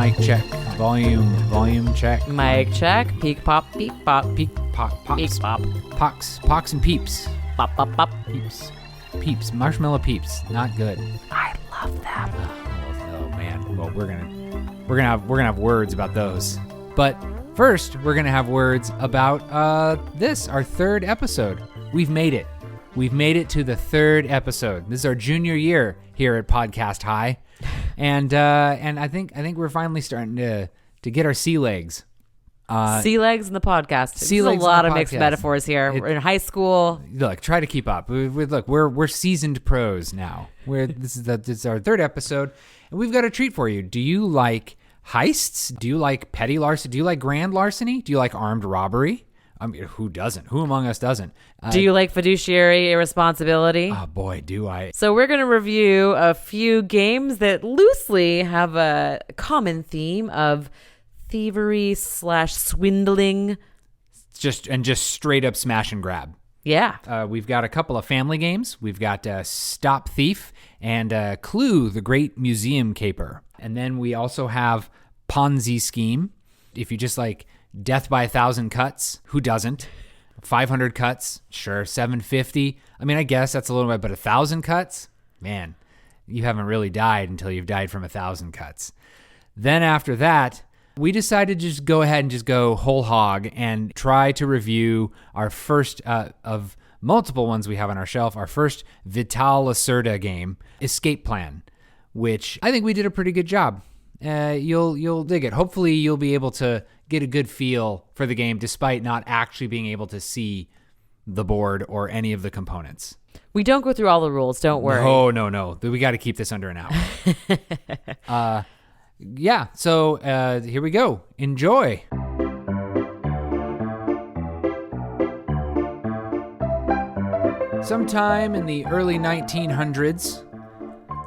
Mic check. Volume check. Mic check. Peek pop. Peep pop. Peek pop. Pops. Peek pop. Pox and peeps. Pop pop pop. Peeps. Marshmallow peeps. Not good. I love them. Oh man. Well, we're gonna have words about those. But first, we're gonna have words about this, our third episode. We've made it. We've made it to the third episode. This is our junior year here at Podcast High, and I think we're finally starting to get our sea legs. Sea legs in the podcast. Sea There's legs a lot in of the mixed podcast. metaphors here. We're in high school. Look, try to keep up. We're seasoned pros now. This is our third episode, and we've got a treat for you. Do you like heists? Do you like petty larceny? Do you like grand larceny? Do you like armed robbery? I mean, who doesn't? Who among us doesn't? Do you like fiduciary irresponsibility? Oh boy, do I. So we're going to review a few games that loosely have a common theme of thievery / swindling. Just straight up smash and grab. Yeah. We've got a couple of family games. We've got Stop Thief and Clue, the Great Museum Caper. And then we also have Ponzi Scheme. If you just like death by 1,000 cuts, who doesn't? 500 cuts, sure. 750. I mean, I guess that's a little bit, but 1,000 cuts? Man, you haven't really died until you've died from 1,000 cuts. Then after that, we decided to just go ahead and just go whole hog and try to review our first of multiple ones we have on our shelf, our first Vital Lacerda game, Escape Plan, which I think we did a pretty good job. You'll dig it. Hopefully you'll be able to get a good feel for the game despite not actually being able to see the board or any of the components. We don't go through all the rules, don't worry. No. We got to keep this under an hour. Yeah, so here we go. Enjoy. Sometime in the early 1900s,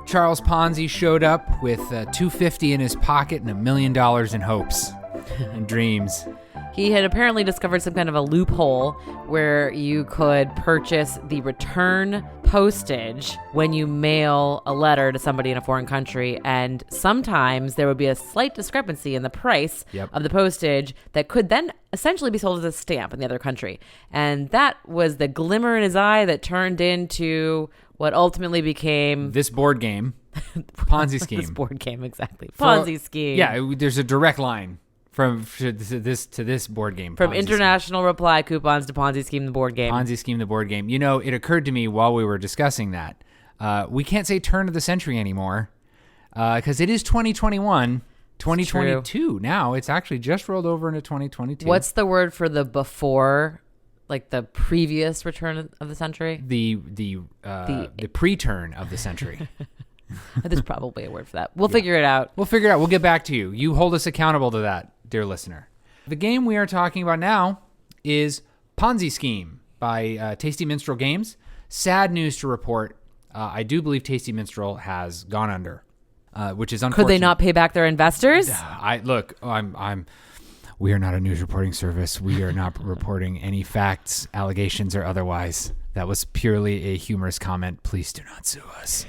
Charles Ponzi showed up with $250 in his pocket and $1 million in hopes and dreams. He had apparently discovered some kind of a loophole where you could purchase the return postage when you mail a letter to somebody in a foreign country, and sometimes there would be a slight discrepancy in the price of the postage that could then essentially be sold as a stamp in the other country. And that was the glimmer in his eye that turned into what ultimately became this board game, Ponzi Scheme. This board game, exactly. Ponzi Scheme. Yeah, there's a direct line from this board game. From Ponzi international Scheme. Reply coupons to Ponzi Scheme, the board game. Ponzi Scheme, the board game. You know, it occurred to me while we were discussing that. We can't say turn of the century anymore because it is 2021, 2022 now. It's actually just rolled over into 2022. What's the word for the before, like the previous return of the century? The pre-turn of the century. There's probably a word for that. We'll figure it out. We'll get back to you. You hold us accountable to that, dear listener. The game we are talking about now is Ponzi Scheme by Tasty Minstrel Games. Sad news to report. I do believe Tasty Minstrel has gone under, which is unfortunate. Could they not pay back their investors? We are not a news reporting service. We are not reporting any facts, allegations, or otherwise. That was purely a humorous comment. Please do not sue us.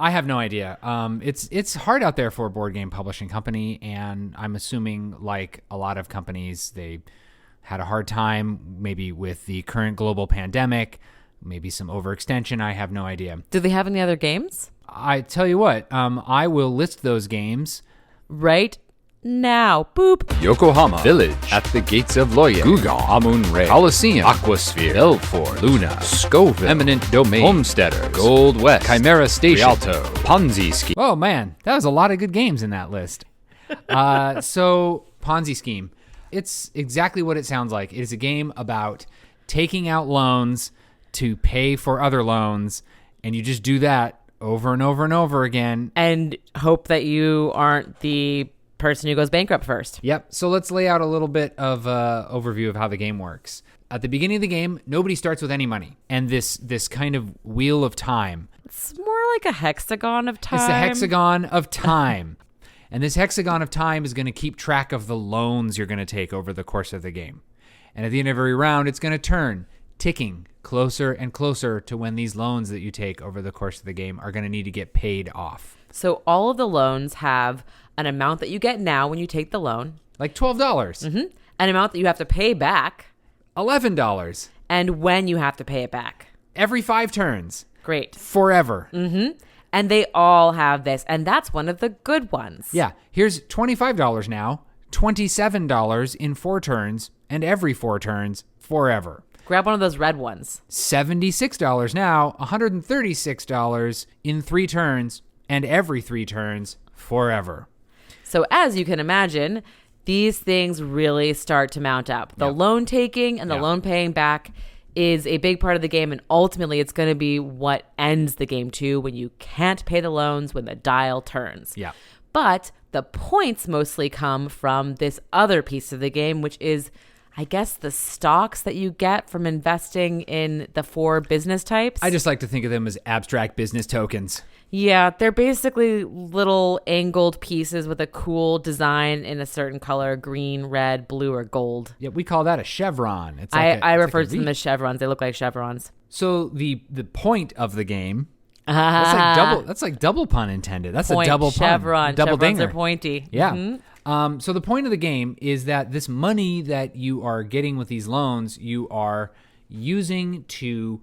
I have no idea. It's hard out there for a board game publishing company, and I'm assuming, like a lot of companies, they had a hard time maybe with the current global pandemic, maybe some overextension. I have no idea. Do they have any other games? I tell you what, I will list those games right now. Boop. Yokohama Village, At the Gates of Loya, Gugon, Amun-Re, Coliseum, Aquasphere, Belfort, Luna, Scoville, Eminent Domain, Homesteaders, Gold West, Chimera Station, Rialto, Ponzi Scheme. Oh man, that was a lot of good games in that list. So Ponzi Scheme, it's exactly what it sounds like. It is a game about taking out loans to pay for other loans, and you just do that over and over and over again. And hope that you aren't the person who goes bankrupt first. Yep. So let's lay out a little bit of overview of how the game works. At the beginning of the game, nobody starts with any money, and this kind of wheel of time. It's more like a hexagon of time. It's a hexagon of time. And this hexagon of time is going to keep track of the loans you're going to take over the course of the game. And at the end of every round, it's going to turn, ticking closer and closer to when these loans that you take over the course of the game are going to need to get paid off. So all of the loans have an amount that you get now when you take the loan. Like $12. Mm-hmm. An amount that you have to pay back. $11. And when you have to pay it back. Every 5 turns. Great. Forever. Mm-hmm. And they all have this. And that's one of the good ones. Yeah. Here's $25 now, $27 in 4 turns, and every 4 turns forever. Grab one of those red ones. $76 now, $136 in 3 turns, and every 3 turns forever. So as you can imagine, these things really start to mount up. The loan taking and the loan paying back is a big part of the game, and ultimately it's going to be what ends the game too, when you can't pay the loans, when the dial turns. Yeah. But the points mostly come from this other piece of the game, which is, I guess, the stocks that you get from investing in the 4 business types. I just like to think of them as abstract business tokens. Yeah, they're basically little angled pieces with a cool design in a certain color: green, red, blue, or gold. Yeah, we call that a chevron. It's like I refer to them as chevrons. They look like chevrons. So the point of the game, that's like double pun intended. That's Point, a double chevron. pun. Double Chevrons dinger. are pointy. Yeah. Mm-hmm. So the point of the game is that this money that you are getting with these loans, you are using to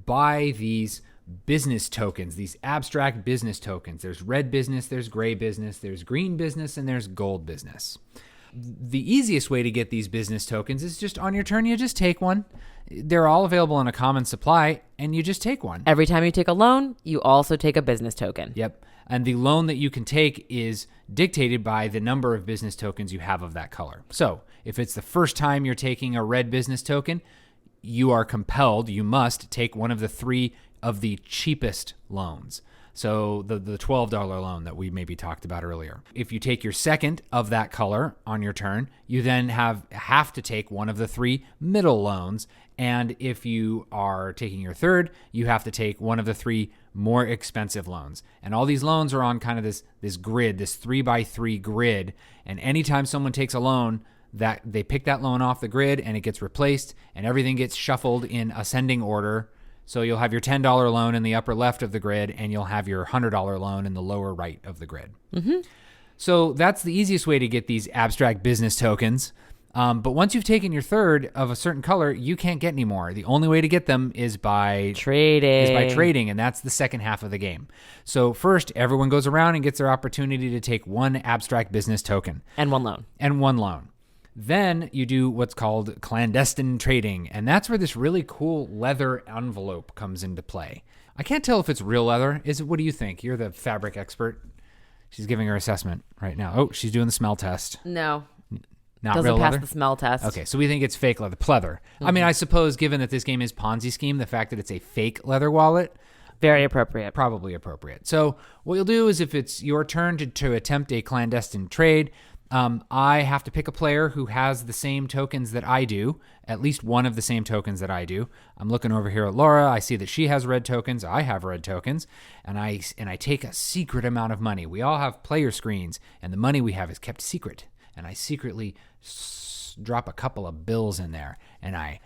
buy these business tokens, these abstract business tokens. There's red business, there's gray business, there's green business, and there's gold business. The easiest way to get these business tokens is just on your turn, you just take one. They're all available in a common supply, and you just take one. Every time you take a loan, you also take a business token. Yep. And the loan that you can take is dictated by the number of business tokens you have of that color. So if it's the first time you're taking a red business token, you are compelled, you must take one of the 3 of the cheapest loans. So the $12 loan that we maybe talked about earlier. If you take your second of that color on your turn, you then have to take one of the 3 middle loans. And if you are taking your third, you have to take one of the 3 more expensive loans. And all these loans are on kind of this grid, this 3x3 grid. And anytime someone takes a loan, that they pick that loan off the grid and it gets replaced and everything gets shuffled in ascending order. So you'll have your $10 loan in the upper left of the grid, and you'll have your $100 loan in the lower right of the grid. Mm-hmm. So that's the easiest way to get these abstract business tokens. But once you've taken your third of a certain color, you can't get any more. The only way to get them is by trading, and that's the second half of the game. So first, everyone goes around and gets their opportunity to take one abstract business token. And one loan. Then you do what's called clandestine trading, and that's where this really cool leather envelope comes into play. I can't tell if it's real leather. What do you think? You're the fabric expert. She's giving her assessment right now. Oh, she's doing the smell test. No. Not Doesn't real pass leather? the smell test. Okay, so we think it's fake leather. Pleather. Mm-hmm. I mean, I suppose given that this game is Ponzi Scheme, the fact that it's a fake leather wallet, very appropriate. Probably appropriate. So what you'll do is if it's your turn to attempt a clandestine trade, I have to pick a player who has the same tokens that I do, at least one of the same tokens that I do. I'm looking over here at Laura. I see that she has red tokens. I have red tokens, and I take a secret amount of money. We all have player screens, and the money we have is kept secret. And I secretly drop a couple of bills in there, and I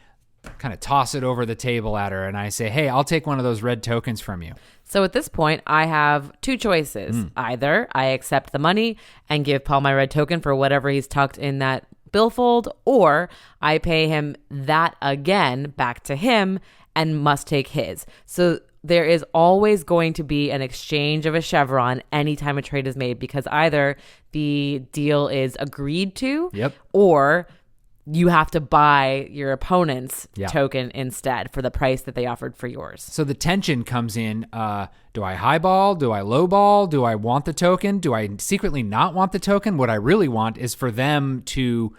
kind of toss it over the table at her, and I say, hey, I'll take one of those red tokens from you. So at this point, I have 2 choices. Either I accept the money and give Paul my red token for whatever he's tucked in that billfold, or I pay him that again back to him and must take his. So there is always going to be an exchange of a chevron anytime a trade is made, because either the deal is agreed to, or you have to buy your opponent's token instead for the price that they offered for yours. So the tension comes in, do I highball? Do I lowball? Do I want the token? Do I secretly not want the token? What I really want is for them to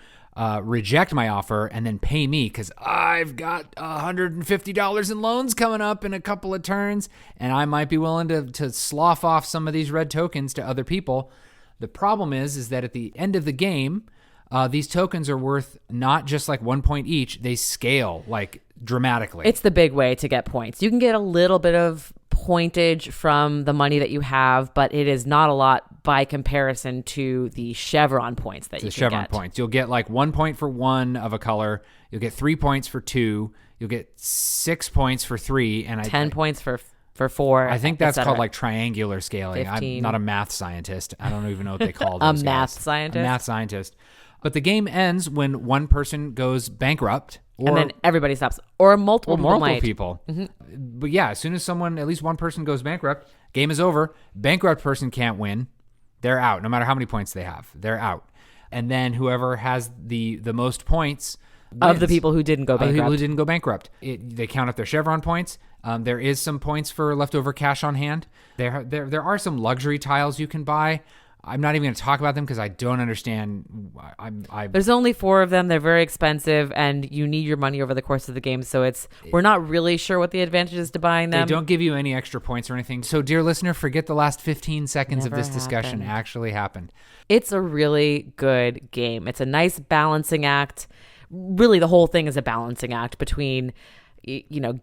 reject my offer and then pay me, because I've got $150 in loans coming up in a couple of turns, and I might be willing to slough off some of these red tokens to other people. The problem is that at the end of the game, these tokens are worth not just like 1 point each, they scale like dramatically. It's the big way to get points. You can get a little bit of pointage from the money that you have, but it is not a lot by comparison to the chevron points that you can get. The chevron points. You'll get like 1 point for one of a color. You'll get 3 points for two. You'll get 6 points for three. And 10 points for for 4. I think that's called like triangular scaling. 15. I'm not a math scientist. I don't even know what they call A those math guys. scientist? A math scientist. But the game ends when one person goes bankrupt. And then everybody stops. Or multiple people. But yeah, as soon as at least one person goes bankrupt, game is over. Bankrupt person can't win. They're out. No matter how many points they have, they're out. And then whoever has the most points wins. Of the people who didn't go bankrupt. Of the people who didn't go bankrupt. They count up their Chevron points. There is some points for leftover cash on hand. There are some luxury tiles you can buy. I'm not even going to talk about them because I don't understand. There's only 4 of them. They're very expensive, and you need your money over the course of the game. So we're not really sure what the advantage is to buying them. They don't give you any extra points or anything. So, dear listener, forget the last 15 seconds Never of this discussion happened. actually happened. It's a really good game. It's a nice balancing act. Really, the whole thing is a balancing act between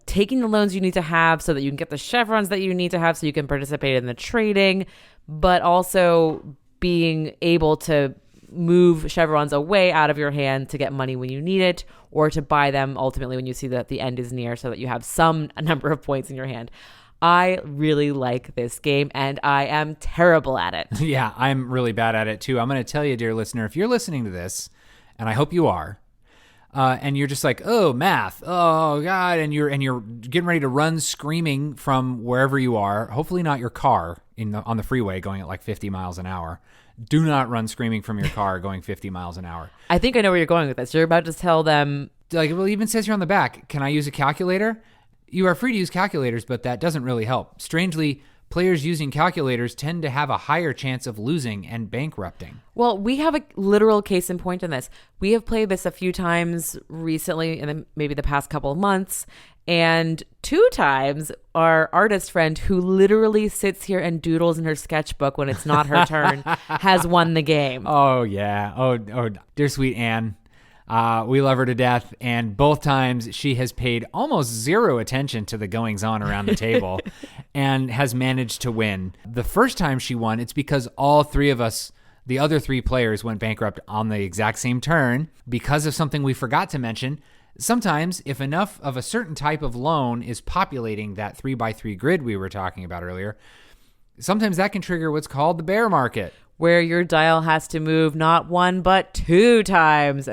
taking the loans you need to have so that you can get the chevrons that you need to have so you can participate in the trading, but also being able to move chevrons away out of your hand to get money when you need it, or to buy them ultimately when you see that the end is near so that you have a number of points in your hand. I really like this game, and I am terrible at it. Yeah, I'm really bad at it too. I'm going to tell you, dear listener, if you're listening to this, and I hope you are, and you're just like, oh, math, oh God, and you're getting ready to run screaming from wherever you are, hopefully not your car on the freeway going at like 50 miles an hour. Do not run screaming from your car going 50 miles an hour. I think I know where you're going with this. You're about to tell them, like, well, it even says here on the back, can I use a calculator? You are free to use calculators, but that doesn't really help. Strangely, players using calculators tend to have a higher chance of losing and bankrupting. well, we have a literal case in point in this. We have played this a few times recently, in maybe the past couple of months, and 2 times our artist friend, who literally sits here and doodles in her sketchbook when it's not her turn, has won the game. Oh, yeah. Oh, dear sweet Anne. We love her to death, and both times she has paid almost zero attention to the goings-on around the table and has managed to win. The first time she won, it's because all 3 of us, the other 3 players, went bankrupt on the exact same turn because of something we forgot to mention. Sometimes, if enough of a certain type of loan is populating that 3x3 grid we were talking about earlier, sometimes that can trigger what's called the bear market. Where your dial has to move not 1 but 2 times.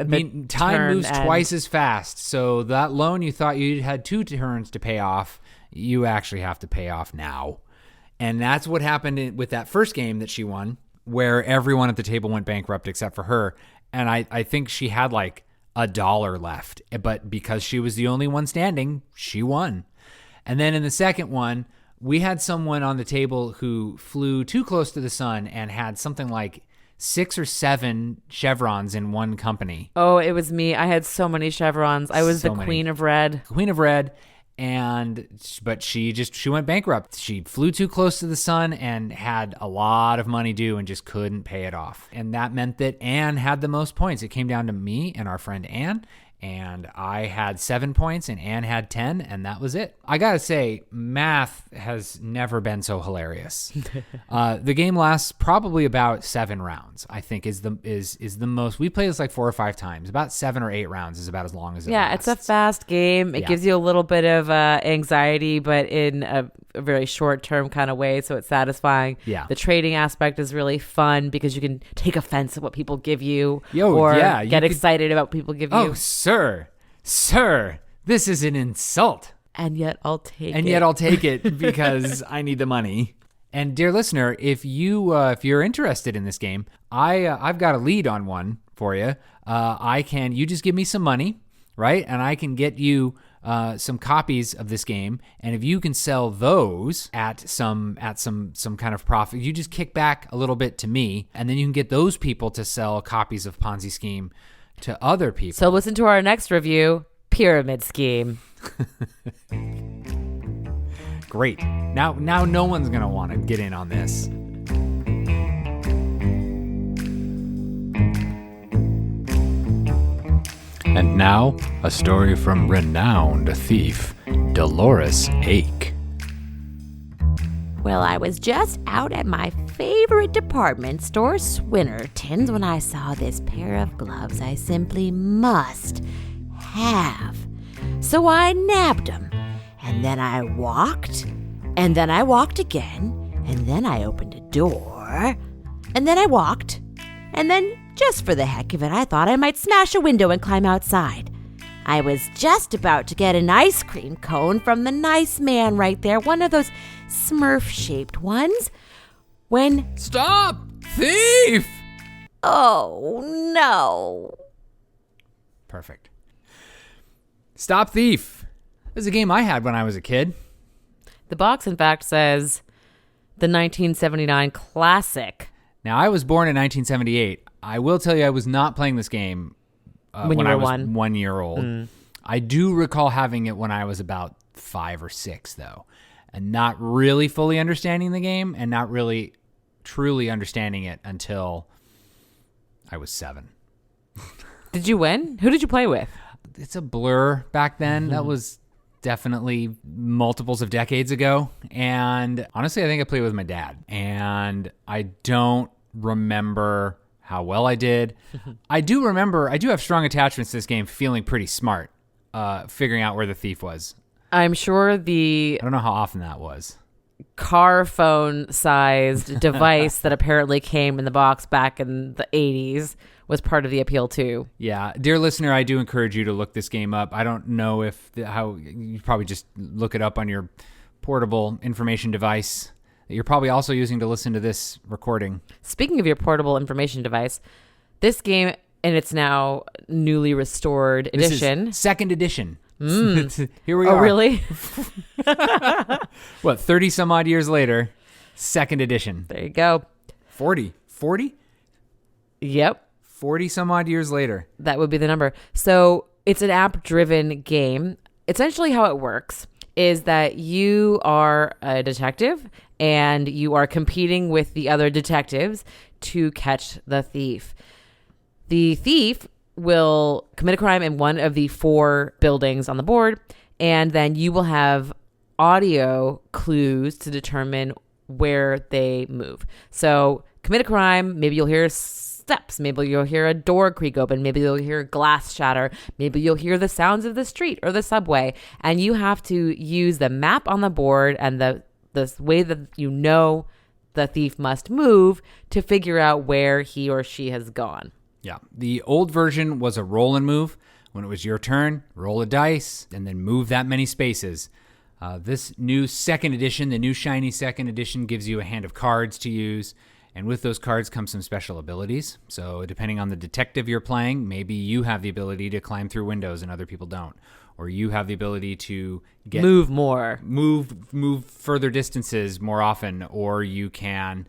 Time moves twice as fast. So that loan you thought you had 2 turns to pay off, you actually have to pay off now. And that's what happened with that first game that she won, where everyone at the table went bankrupt except for her. And I think she had like $1 left. But because she was the only one standing, she won. And then in the second one, we had someone on the table who flew too close to the sun and had something like 6 or 7 chevrons in one company. Oh, it was me. I had so many chevrons. I was the Queen of Red. Queen of Red. But she went bankrupt. She flew too close to the sun and had a lot of money due and just couldn't pay it off. And that meant that Anne had the most points. It came down to me and our friend Anne. And I had 7 points and Anne had 10, and that was it. I gotta say, math has never been so hilarious. The game lasts probably about 7 rounds, I think is the most. We played this like 4 or 5 times. About 7 or 8 rounds is about as long as it lasts. It's a fast game. It gives you a little bit of anxiety, but in a very short-term kind of way, so it's satisfying. Yeah. The trading aspect is really fun because you can take offense at what people give you, get excited about what people give you. Oh, Sir, this is an insult. And yet I'll take it. And yet I'll take it because I need the money. And dear listener, if you're interested in this game, I've got a lead on one for you. You just give me some money, right? And I can get you some copies of this game. And if you can sell those at some kind of profit, you just kick back a little bit to me, and then you can get those people to sell copies of Ponzi Scheme to other people. So listen to our next review, Pyramid Scheme. Great. Now no one's going to want to get in on this. And now, a story from renowned thief, Dolores Ake. Well, I was just out at my favorite department store, Swinnerton's, when I saw this pair of gloves I simply must have. So I nabbed them, and then I walked And then I walked again, and then I opened a door, and then I walked, and then, just for the heck of it, I thought I might smash a window and climb outside. I was just about to get an ice cream cone from the nice man right there, one of those Smurf-shaped ones, when... Stop! Thief! Oh, no. Perfect. Stop Thief. This is a game I had when I was a kid. The box, in fact, says the 1979 classic. Now, I was born in 1978. I will tell you I was not playing this game when I was 1 year old. I do recall having it when I was about 5 or 6, though, and not really fully understanding the game and not really truly understanding it until I was 7. Did you win? Who did you play with? It's a blur back then. That was definitely multiples of decades ago. And honestly, I think I played with my dad. And I don't remember how well I did. I do have strong attachments to this game, feeling pretty smart, figuring out where the thief was. I'm sure I don't know how often that was. car phone sized device that apparently came in the box back in the 80s was part of the appeal too. Yeah. Dear listener, I do encourage you to look this game up. I don't know how you probably just look it up on your portable information device that you're probably also using to listen to this recording. Speaking of your portable information device, this game in its now newly restored edition. This is second edition. Here we are. Oh, really? What, 30 some odd years later, second edition. There you go. 40? Yep. 40 some odd years later. That would be the number. So it's an app-driven game. Essentially how it works is that you are a detective and you are competing with the other detectives to catch the thief. The thief will commit a crime in one of the 4 buildings on the board, and then you will have audio clues to determine where they move. So commit a crime, maybe you'll hear steps, maybe you'll hear a door creak open, maybe you'll hear glass shatter, maybe you'll hear the sounds of the street or the subway, and you have to use the map on the board and the way that you know the thief must move to figure out where he or she has gone. Yeah. The old version was a roll and move. When it was your turn, roll a dice and then move that many spaces. This new second edition, the new shiny second edition, gives you a hand of cards to use. And with those cards come some special abilities. So depending on the detective you're playing, maybe you have the ability to climb through windows and other people don't. Or you have the ability to move more. Move further distances more often. Or you can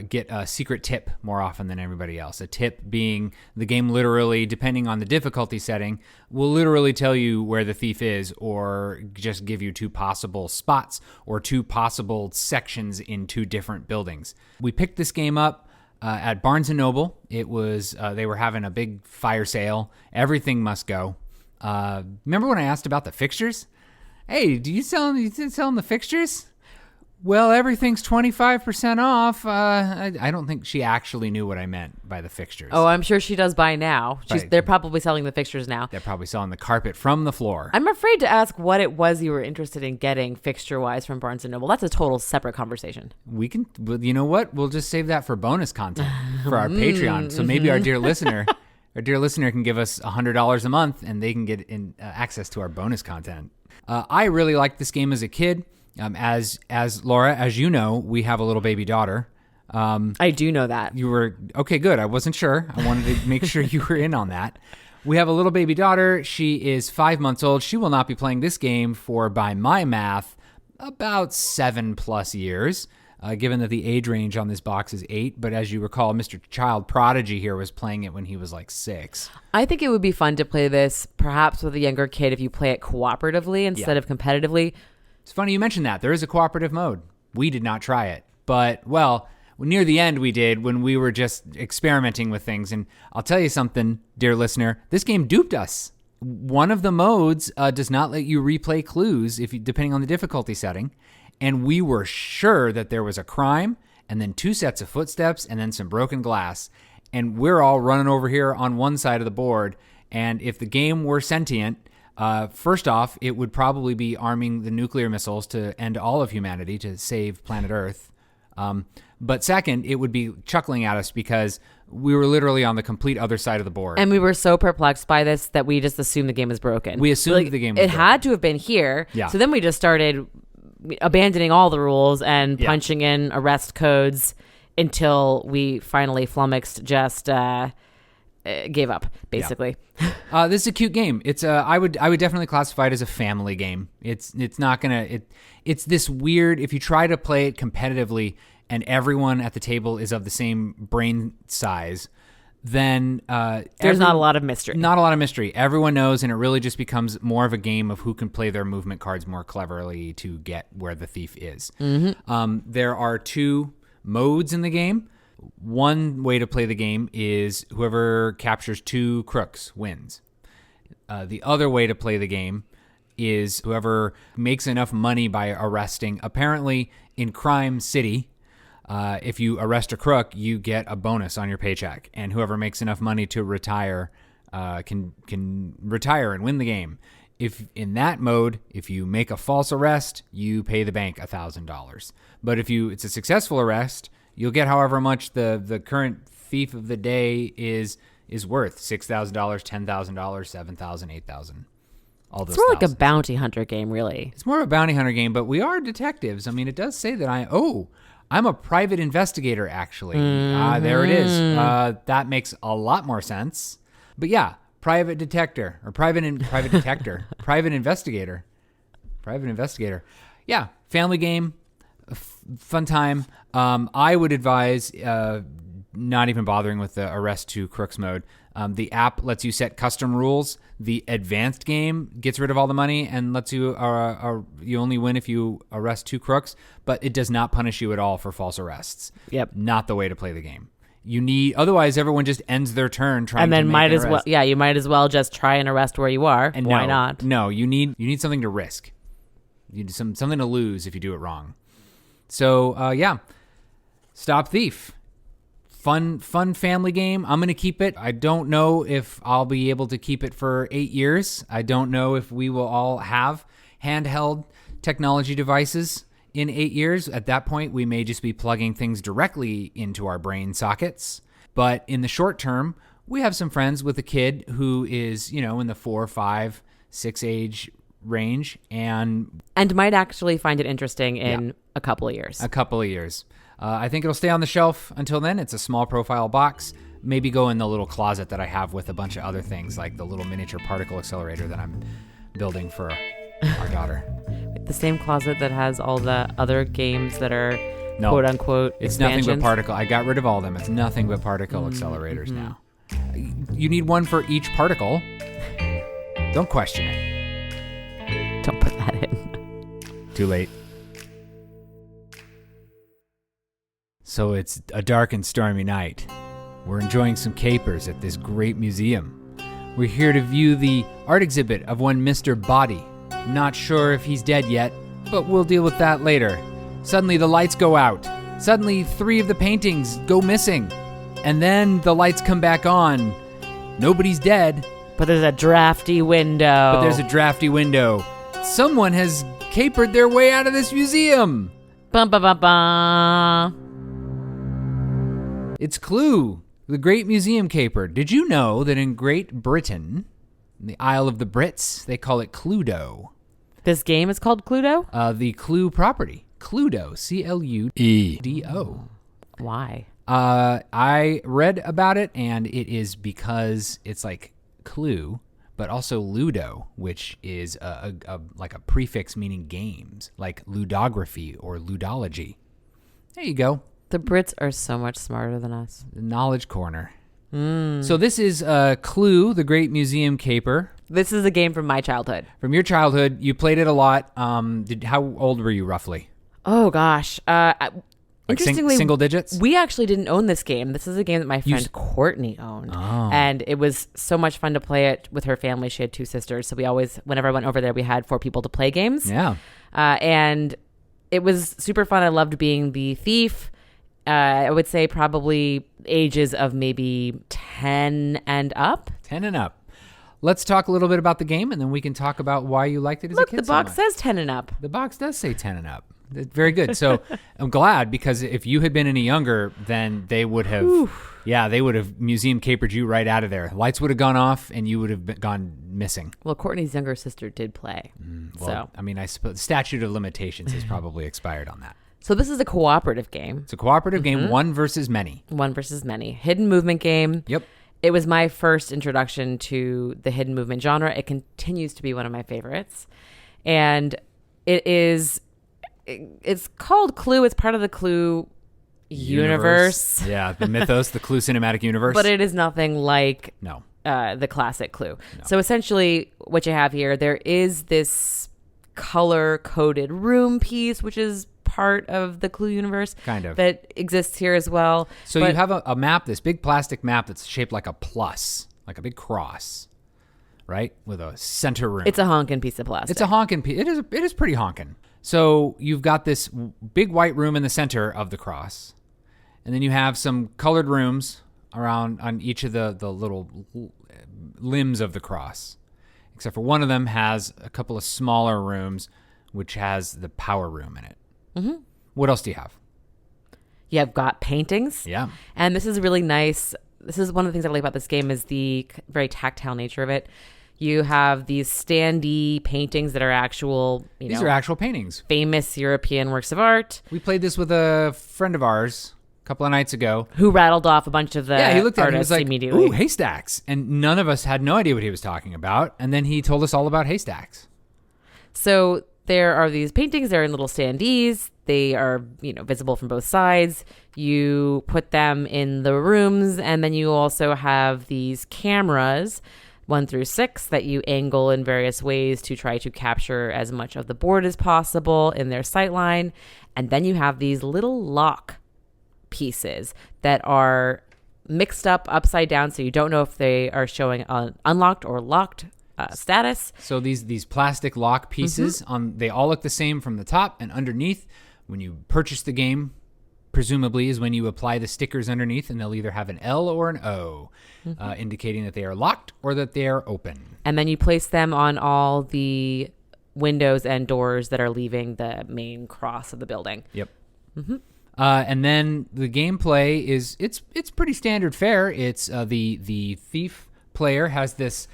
get a secret tip more often than everybody else. A tip being the game literally, depending on the difficulty setting, will literally tell you where the thief is or just give you 2 possible spots or 2 possible sections in 2 different buildings. We picked this game up at Barnes & Noble. It was they were having a big fire sale. Everything must go. Remember when I asked about the fixtures? Hey, you selling the fixtures? Well, everything's 25% off. I don't think she actually knew what I meant by the fixtures. Oh, I'm sure she does by now. Right. They're probably selling the fixtures now. They're probably selling the carpet from the floor. I'm afraid to ask what it was you were interested in getting fixture-wise from Barnes & Noble. That's a total separate conversation. We can, you know what? We'll just save that for bonus content for our Patreon. So maybe our dear listener can give us $100 a month and they can get access to our bonus content. I really liked this game as a kid. As Laura, as you know, we have a little baby daughter. I do know that. You were, okay, good. I wasn't sure. I wanted to make sure you were in on that. We have a little baby daughter. She is 5 months old. She will not be playing this game for, by my math, about 7+ years, given that the age range on this box is 8. But as you recall, Mr. Child Prodigy here was playing it when he was like 6. I think it would be fun to play this perhaps with a younger kid if you play it cooperatively instead of competitively. It's funny you mentioned that. There is a cooperative mode. We did not try it. But, well, near the end we did when we were just experimenting with things. And I'll tell you something, dear listener. This game duped us. One of the modes does not let you replay clues depending on the difficulty setting. And we were sure that there was a crime and then 2 sets of footsteps and then some broken glass. And we're all running over here on one side of the board. And if the game were sentient, First off, it would probably be arming the nuclear missiles to end all of humanity to save planet Earth. But second, it would be chuckling at us because we were literally on the complete other side of the board. And we were so perplexed by this that we just assumed the game was broken. We assumed the game was broken. It had to have been here. Yeah. So then we just started abandoning all the rules and punching in arrest codes until we finally flummoxed, just gave up, basically. Yeah. This is a cute game. It's I would definitely classify it as a family game. It's not gonna it's this weird, if you try to play it competitively and everyone at the table is of the same brain size, then there's not a lot of mystery. Not a lot of mystery. Everyone knows, and it really just becomes more of a game of who can play their movement cards more cleverly to get where the thief is. Mm-hmm. There are 2 modes in the game. One way to play the game is whoever captures 2 crooks wins. The other way to play the game is whoever makes enough money by arresting. Apparently, in Crime City, if you arrest a crook, you get a bonus on your paycheck, and whoever makes enough money to retire can retire and win the game. If in that mode, if you make a false arrest, you pay the bank $1,000. But if it's a successful arrest, you'll get however much the current thief of the day is worth: $6,000, $10,000, $7,000, $8,000. All those. It's more like a thousands. bounty hunter game, really. It's more of a bounty hunter game, but we are detectives. I mean, it does say that I'm a private investigator, actually. There it is. That makes a lot more sense. But yeah, private detector or private detector, private investigator. Yeah, family game, fun time. I would advise not even bothering with the arrest 2 crooks mode. The app lets you set custom rules. The advanced game gets rid of all the money and lets you you only win if you arrest 2 crooks, but it does not punish you at all for false arrests. Yep. Not the way to play the game. Otherwise everyone just ends their turn trying and then to make might an as arrest. well you might as well just try and arrest where you are. And why not? No, you need something to risk. You need something to lose if you do it wrong. So yeah, Stop Thief. Fun family game. I'm going to keep it. I don't know if I'll be able to keep it for 8 years. I don't know if we will all have handheld technology devices in 8 years. At that point, we may just be plugging things directly into our brain sockets. But in the short term, we have some friends with a kid who is, in the 4, 5, 6 age range and might actually find it interesting in a couple of years. I think it'll stay on the shelf until then. It's a small profile box. Maybe go in the little closet that I have with a bunch of other things, like the little miniature particle accelerator that I'm building for our daughter. The same closet that has all the other games that are No, quote unquote It's expansions. nothing but particle. I got rid of all of them. It's nothing but particle accelerators now. You need one for each particle. Don't question it. Don't put that in. Too late. So it's a dark and stormy night. We're enjoying some capers at this great museum. We're here to view the art exhibit of one Mr. Body. Not sure if he's dead yet, but we'll deal with that later. Suddenly the lights go out. Suddenly 3 of the paintings go missing. And then the lights come back on. Nobody's dead. But there's a drafty window. Someone has capered their way out of this museum. Bum, ba, ba, ba. It's Clue, the Great Museum Caper. Did you know that in Great Britain, in the Isle of the Brits, they call it Cluedo? This game is called Cluedo? The Clue property. Cluedo. C-L-U-E-D-O. Why? I read about it, and it is because it's like Clue, but also Ludo, which is like a prefix meaning games, like ludography or ludology. There you go. The Brits are so much smarter than us. The Knowledge Corner. So this is Clue, the Great Museum Caper. This is a game from my childhood. From your childhood, you played it a lot. How old were you roughly? Oh, gosh. Interestingly, single digits? We actually didn't own this game. This is a game that my friend Courtney owned. Oh. And it was so much fun to play it with her family. She had 2 sisters. So we always, whenever I went over there, we had 4 people to play games. Yeah. And it was super fun. I loved being the thief. I would say probably ages of maybe 10 and up. 10 and up. let's talk a little bit about the game, and then we can talk about why you liked it as a Look, kid. the box says 10 and up. The box does say 10 and up. Very good. So I'm glad, because if you had been any younger, then they would have, they would have museum capered you right out of there. Lights would have gone off, and you would have gone missing. Well, Courtney's younger sister did play. Well, I mean, I suppose the statute of limitations has probably expired on that. So this is a cooperative game. It's a cooperative game, one versus many. One versus many. Hidden movement game. Yep. It was my first introduction to the hidden movement genre. It continues to be one of my favorites. And it's called Clue. It's part of the Clue universe. Yeah, the mythos, the Clue cinematic universe. But it is nothing like No. The classic Clue. No. So essentially what you have here, there is this color-coded room piece, which is part of the Clue universe. Kind of. That exists here as well. So you have a map, this big plastic map that's shaped like a plus, like a big cross, right? With a center room. It's a honking piece of plastic. It's a honking piece. It is pretty honking. So you've got this big white room in the center of the cross. And then you have some colored rooms around on each of the little limbs of the cross. Except for one of them has a couple of smaller rooms, which has the power room in it. Mm-hmm. What else do you have? You've got paintings. Yeah. And this is really nice. This is one of the things I like about this game is the very tactile nature of it. You have these standee paintings that are actual, These are actual paintings. Famous European works of art. We played this with a friend of ours a couple of nights ago. Who rattled off a bunch of the he looked at it and he was like, immediately. ooh, haystacks. And none of us had no idea what he was talking about. And then he told us all about haystacks. So there are these paintings. They're in little standees. They are, visible from both sides. You put them in the rooms, and then you also have these cameras, 1 through 6, that you angle in various ways to try to capture as much of the board as possible in their sightline. And then you have these little lock pieces that are mixed up upside down, so you don't know if they are showing an unlocked or locked status. So these plastic lock pieces, they all look the same from the top and underneath. When you purchase the game, presumably is when you apply the stickers underneath, and they'll either have an L or an O, indicating that they are locked or that they are open. And then you place them on all the windows and doors that are leaving the main cross of the building. Yep. Mm-hmm. And then the gameplay is it's pretty standard fare. It's the thief player has this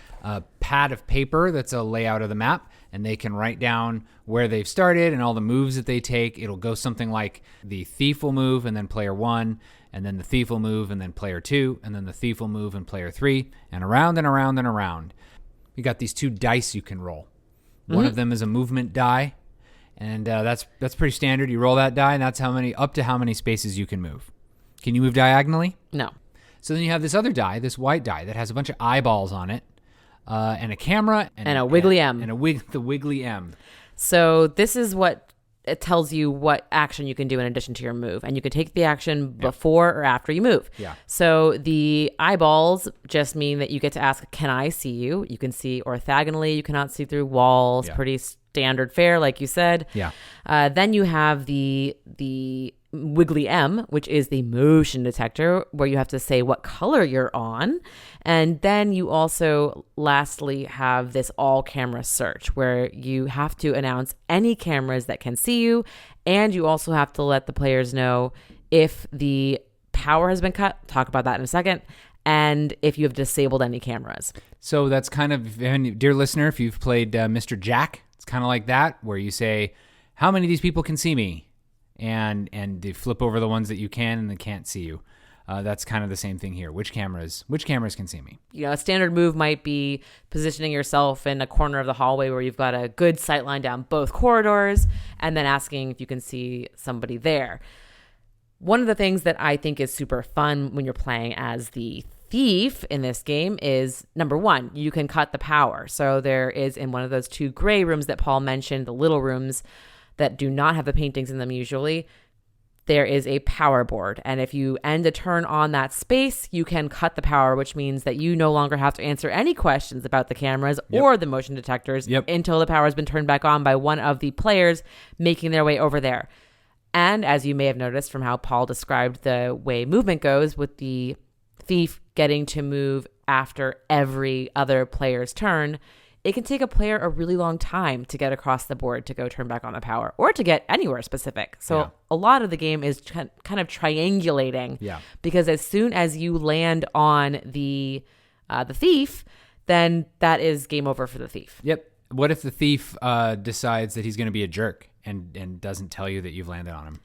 pad of paper that's a layout of the map, and they can write down where they've started and all the moves that they take. It'll go something like the thief will move and then player 1, and then the thief will move and then player 2, and then the thief will move and player 3, and around and around and around. You got these 2 dice you can roll. One of them is a movement die, and that's pretty standard. You roll that die, and that's up to how many spaces you can move. Can you move diagonally? No. So then you have this other die, this white die, that has a bunch of eyeballs on it, and a camera, and a wiggly M. And the wiggly M. So this is what it tells you what action you can do in addition to your move. And you can take the action before or after you move. Yeah. So the eyeballs just mean that you get to ask, can I see you? You can see orthogonally. You cannot see through walls. Yeah. Pretty standard fare, like you said. Yeah. Then you have the wiggly M, which is the motion detector, where you have to say what color you're on. And then you also lastly have this all camera search, where you have to announce any cameras that can see you, and you also have to let the players know if the power has been cut. Talk about that in a second. And if you have disabled any cameras. So that's kind of, dear listener, if you've played Mr. Jack, it's kind of like that, where you say, how many of these people can see me? And they flip over the ones that you can and they can't see you. That's kind of the same thing here. Which cameras can see me? A standard move might be positioning yourself in a corner of the hallway where you've got a good sight line down both corridors, and then asking if you can see somebody there. One of the things that I think is super fun when you're playing as the thief in this game is, number 1, you can cut the power. So there is, in one of those 2 gray rooms that Paul mentioned, the little rooms that do not have the paintings in them usually, there is a power board. And if you end a turn on that space, you can cut the power, which means that you no longer have to answer any questions about the cameras or the motion detectors until the power has been turned back on by one of the players making their way over there. And as you may have noticed from how Paul described the way movement goes, with the thief getting to move after every other player's turn, it can take a player a really long time to get across the board to go turn back on the power or to get anywhere specific. So a lot of the game is kind of triangulating. Yeah. Because as soon as you land on the thief, then that is game over for the thief. Yep. What if the thief decides that he's going to be a jerk and doesn't tell you that you've landed on him?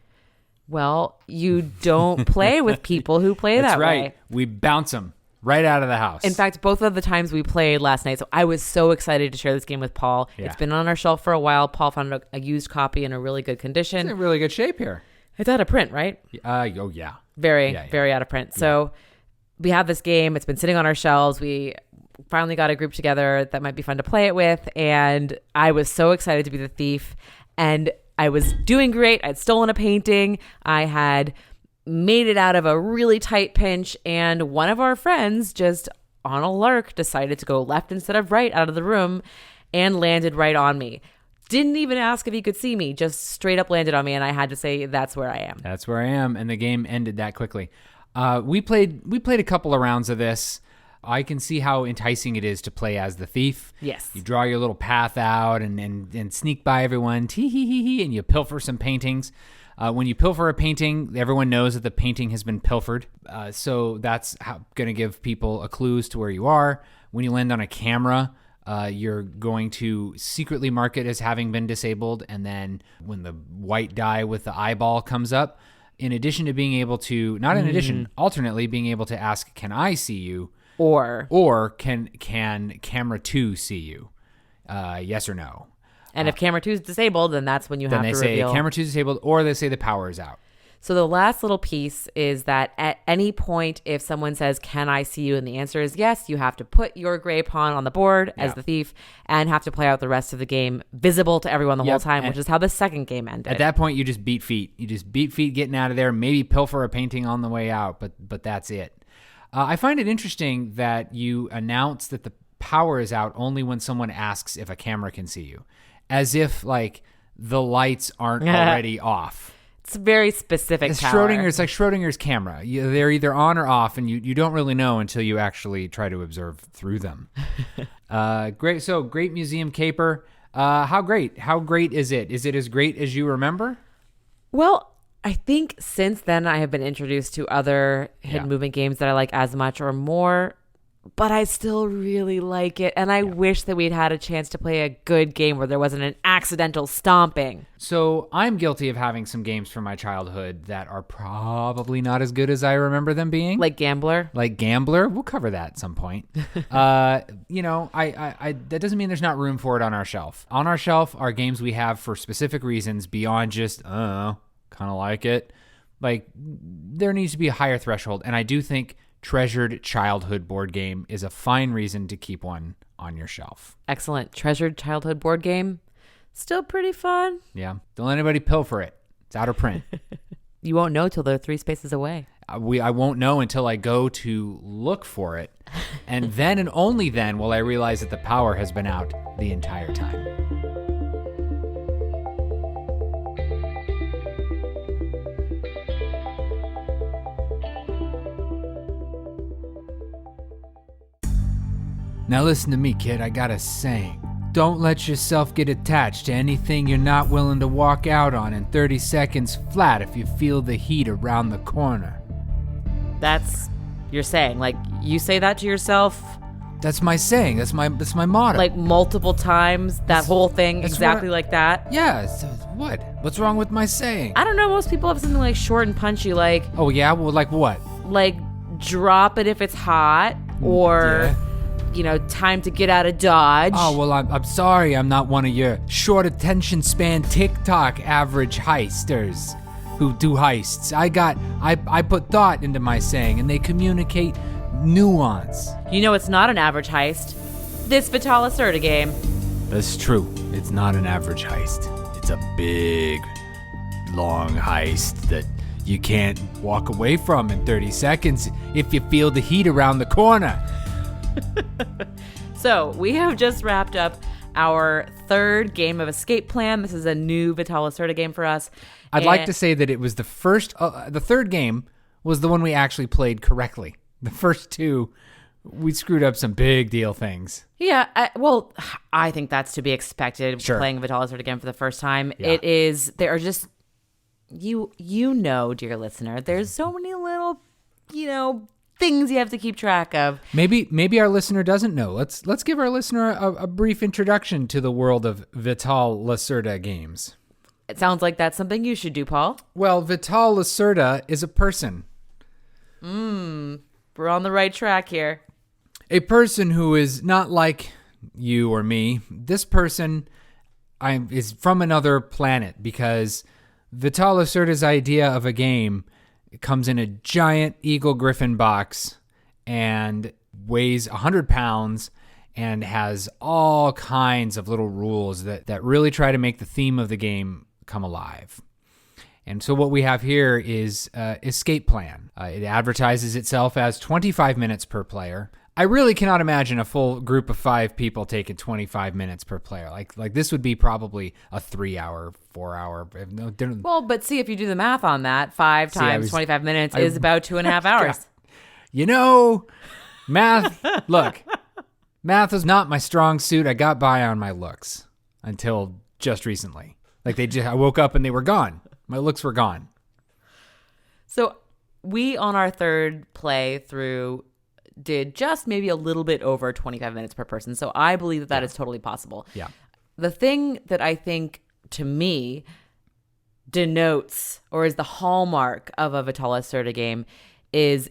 Well, you don't play with people who play That's that right. way. We bounce them right out of the house. In fact, both of the times we played last night, so I was so excited to share this game with Paul. Yeah. It's been on our shelf for a while. Paul found a used copy in a really good condition. it's in really good shape here. It's out of print, right? Oh, yeah. Very out of print. So we have this game. It's been sitting on our shelves. We finally got a group together that might be fun to play it with. And I was so excited to be the thief. And I was doing great. I'd stolen a painting. I had made it out of a really tight pinch. And one of our friends just on a lark decided to go left instead of right out of the room and landed right on me. Didn't even ask if he could see me, just straight up landed on me. And I had to say, that's where I am. That's where I am. And the game ended that quickly. We played a couple of rounds of this. I can see how enticing it is to play as the thief. Yes. You draw your little path out and sneak by everyone, tee-hee-hee-hee, and you pilfer some paintings. When you pilfer a painting, everyone knows that the painting has been pilfered. So that's going to give people a clues to where you are. When you land on a camera, you're going to secretly mark it as having been disabled. And then when the white die with the eyeball comes up, in addition to being able to, not in addition, alternately being able to ask, can I see you? Or can camera 2 see you? Yes or no? And if camera 2 is disabled, then that's when you have to reveal. Then they say camera 2 is disabled, or they say the power is out. So the last little piece is that at any point, if someone says, can I see you? And the answer is yes, you have to put your gray pawn on the board as the thief and have to play out the rest of the game visible to everyone the whole time, which is how the second game ended. At that point, you just beat feet. You just beat feet getting out of there, maybe pilfer a painting on the way out, but that's it. I find it interesting that you announce that the power is out only when someone asks if a camera can see you, as if like the lights aren't already off. It's very specific It's power. It's like Schrodinger's camera. They're either on or off, and you don't really know until you actually try to observe through them. Great. So great museum caper. How great? How great is it? Is it as great as you remember? Well, I think since then I have been introduced to other hidden movement games that I like as much or more, but I still really like it. And I wish that we'd had a chance to play a good game where there wasn't an accidental stomping. So I'm guilty of having some games from my childhood that are probably not as good as I remember them being. Like Gambler? Like Gambler. We'll cover that at some point. I that doesn't mean there's not room for it on our shelf. On our shelf are games we have for specific reasons beyond just, kind of like it. Like, there needs to be a higher threshold. And I do think Treasured Childhood board game is a fine reason to keep one on your shelf. Excellent. Treasured Childhood board game. Still pretty fun. Yeah. Don't let anybody pilfer it. It's out of print. You won't know till they're 3 spaces away. I won't know until I go to look for it. And then and only then will I realize that the power has been out the entire time. Now listen to me, kid, I got a saying. Don't let yourself get attached to anything you're not willing to walk out on in 30 seconds flat if you feel the heat around the corner. That's your saying. Like, you say that to yourself? That's my saying. That's my motto. Like multiple times, that whole thing exactly like that? Yeah, what? What's wrong with my saying? I don't know, most people have something like short and punchy, like... Oh yeah? Well, like what? Like, drop it if it's hot, or... Yeah. Time to get out of Dodge. Oh, well, I'm sorry I'm not one of your short attention span TikTok average heisters who do heists. I put thought into my saying, and they communicate nuance. It's not an average heist. This Vitala Serta game. That's true. It's not an average heist. It's a big, long heist that you can't walk away from in 30 seconds if you feel the heat around the corner. So we have just wrapped up our third game of Escape Plan. This is a new Vitala Serta game for us. I'd like to say that it was the first, the third game was the one we actually played correctly. The first two We screwed up some big deal things. Yeah, I think that's to be expected. Sure. Playing Vitalis again for the first time. Yeah. There are just, you know, dear listener, there's so many little, things you have to keep track of. Maybe our listener doesn't know. Let's give our listener a brief introduction to the world of Vital Lacerda games. It sounds like that's something you should do, Paul. Well, Vital Lacerda is a person. We're on the right track here. A person who is not like you or me. This person is from another planet because Vital Lacerda's idea of a game comes in a giant Eagle Griffin box and weighs 100 pounds and has all kinds of little rules that really try to make the theme of the game come alive. And so what we have here is Escape Plan. It advertises itself as 25 minutes per player. I really cannot imagine a full group of 5 people taking 25 minutes per player. Like this would be probably a 3-hour, 4-hour. Well, but see, if you do the math on that, 5 times 25 minutes is about 2.5 hours. Math. Look, math is not my strong suit. I got by on my looks until just recently. I woke up and they were gone. My looks were gone. So we, on our third playthrough, did just maybe a little bit over 25 minutes per person. So I believe that is totally possible. Yeah. The thing that I think, to me, denotes or is the hallmark of a Vital Lacerda game is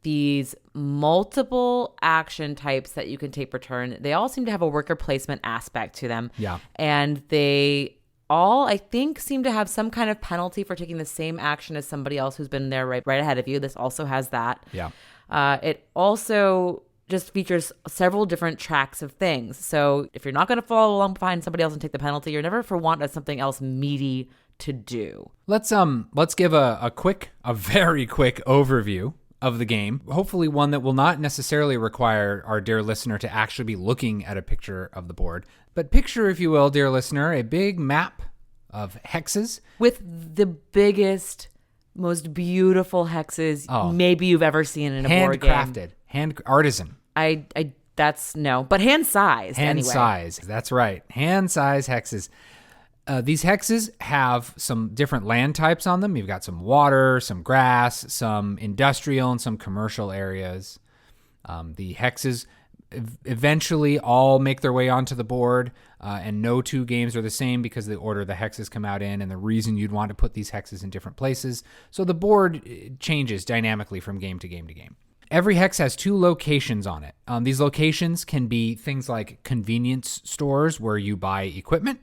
these multiple action types that you can take per turn. They all seem to have a worker placement aspect to them. Yeah. And they all, I think, seem to have some kind of penalty for taking the same action as somebody else who's been there right ahead of you. This also has that. Yeah. It also just features several different tracks of things. So if you're not going to follow along behind somebody else and take the penalty, you're never for want of something else meaty to do. Let's give a very quick overview of the game. Hopefully one that will not necessarily require our dear listener to actually be looking at a picture of the board. But picture, if you will, dear listener, a big map of hexes. With the biggest, most beautiful hexes maybe you've ever seen in a board game. Handcrafted, artisan. But hand-sized anyway. Hand-sized, that's right. Hand-sized hexes. These hexes have some different land types on them. You've got some water, some grass, some industrial, and some commercial areas. The hexes eventually all make their way onto the board, and no 2 games are the same because of the order the hexes come out in and the reason you'd want to put these hexes in different places. So the board changes dynamically from game to game to game. Every hex has 2 locations on it. These locations can be things like convenience stores where you buy equipment.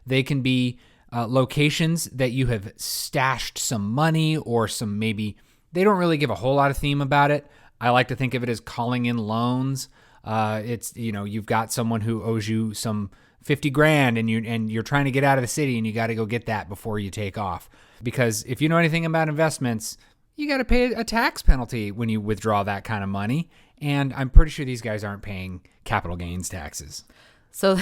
They can be locations that you have stashed some money or some maybe, they don't really give a whole lot of theme about it. I like to think of it as calling in loans. It's, you've got someone who owes you some 50 grand and you're trying to get out of the city and you got to go get that before you take off. Because if you know anything about investments, you got to pay a tax penalty when you withdraw that kind of money. And I'm pretty sure these guys aren't paying capital gains taxes. So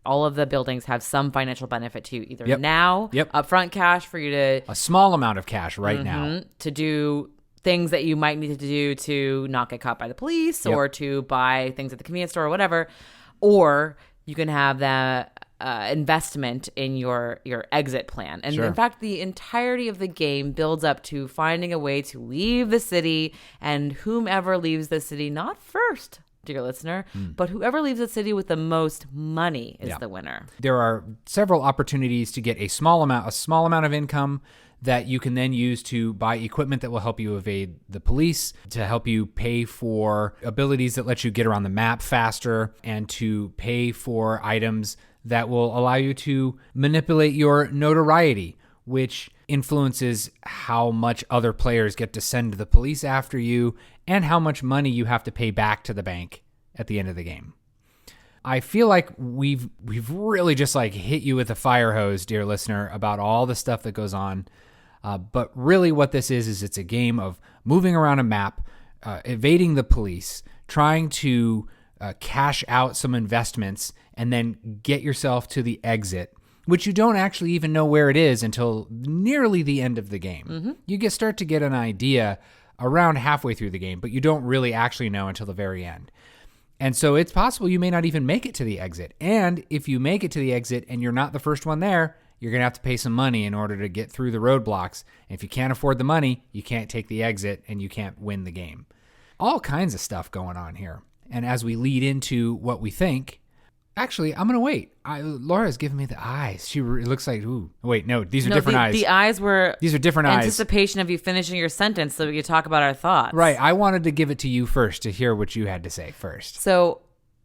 all of the buildings have some financial benefit to you, either now, upfront cash for you to... A small amount of cash right now. To do things that you might need to do to not get caught by the police or to buy things at the convenience store or whatever. Or you can have the investment in your exit plan. And in fact, the entirety of the game builds up to finding a way to leave the city, and whomever leaves the city, not first, dear listener, but whoever leaves the city with the most money is the winner. There are several opportunities to get a small amount of income that you can then use to buy equipment that will help you evade the police, to help you pay for abilities that let you get around the map faster, and to pay for items that will allow you to manipulate your notoriety, which influences how much other players get to send the police after you and how much money you have to pay back to the bank at the end of the game. I feel like we've really just hit you with a fire hose, dear listener, about all the stuff that goes on. But really what this is it's a game of moving around a map, evading the police, trying to cash out some investments, and then get yourself to the exit, which you don't actually even know where it is until nearly the end of the game. You start to get an idea around halfway through the game, but you don't really actually know until the very end. And so it's possible you may not even make it to the exit. And if you make it to the exit and you're not the first one there, you're going to have to pay some money in order to get through the roadblocks. And if you can't afford the money, you can't take the exit and you can't win the game. All kinds of stuff going on here. And as we lead into what we think, actually, I'm going to wait. Laura's giving me the eyes. It looks like, ooh, wait, no, these are different eyes. The eyes were these are different eyes. Anticipation of you finishing your sentence so we could talk about our thoughts. Right. I wanted to give it to you first to hear what you had to say first. So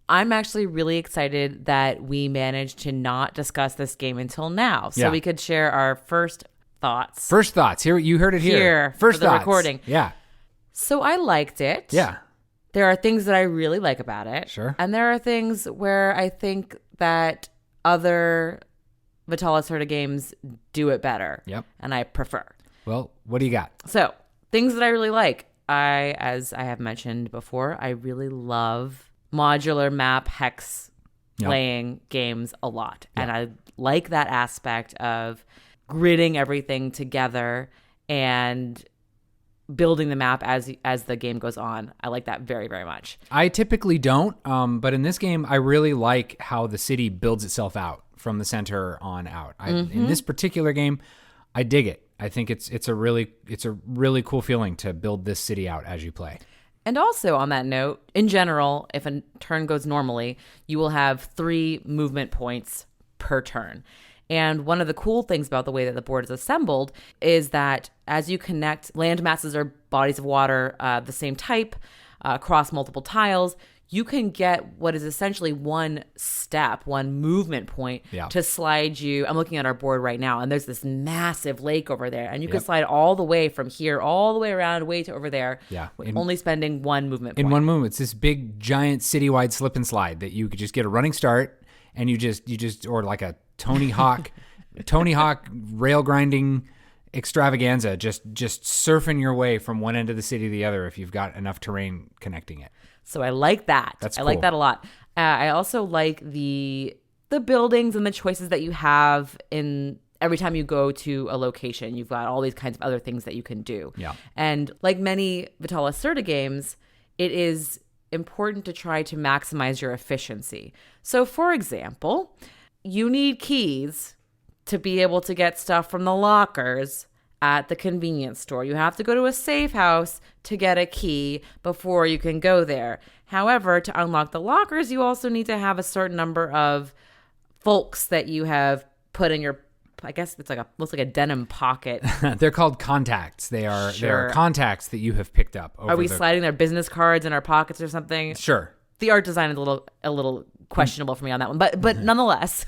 I'm actually really excited that we managed to not discuss this game until now. So we could share our first thoughts. First thoughts. Here, you heard it here. First for the thoughts. Recording. Yeah. So I liked it. Yeah. There are things that I really like about it. Sure. And there are things where I think that other Vitalis Serta games do it better. Yep. And I prefer. Well, what do you got? So, things that I really like. As I have mentioned before, I really love modular map hex laying games a lot. Yep. And I like that aspect of gridding everything together and building the map as the game goes on. I like that very, very much. I typically don't, but in this game, I really like how the city builds itself out from the center on out. In this particular game, I dig it. I think it's a really cool feeling to build this city out as you play. And also on that note, in general, if a turn goes normally, you will have 3 movement points per turn. And one of the cool things about the way that the board is assembled is that as you connect land masses or bodies of water the same type across multiple tiles, you can get what is essentially one movement point to slide you. I'm looking at our board right now, and there's this massive lake over there, and you can slide all the way from here, all the way around, way to over there, only spending 1 movement point. In 1 movement, it's this big, giant, citywide slip and slide that you could just get a running start, and you just or like a Tony Hawk rail grinding extravaganza, just surfing your way from one end of the city to the other if you've got enough terrain connecting it. So I like that. That's I cool. like that a lot. I also like the buildings and the choices that you have in every time you go to a location. You've got all these kinds of other things that you can do. Yeah. And like many Vitalis Serta games, it is important to try to maximize your efficiency. So for example, you need keys to be able to get stuff from the lockers at the convenience store. You have to go to a safe house to get a key before you can go there. However, to unlock the lockers, you also need to have a certain number of folks that you have put in your, I guess it's looks like a denim pocket. They're called contacts. They are contacts that you have picked up. Are we sliding their business cards in our pockets or something? Sure. The art design is a little questionable for me on that one, but nonetheless,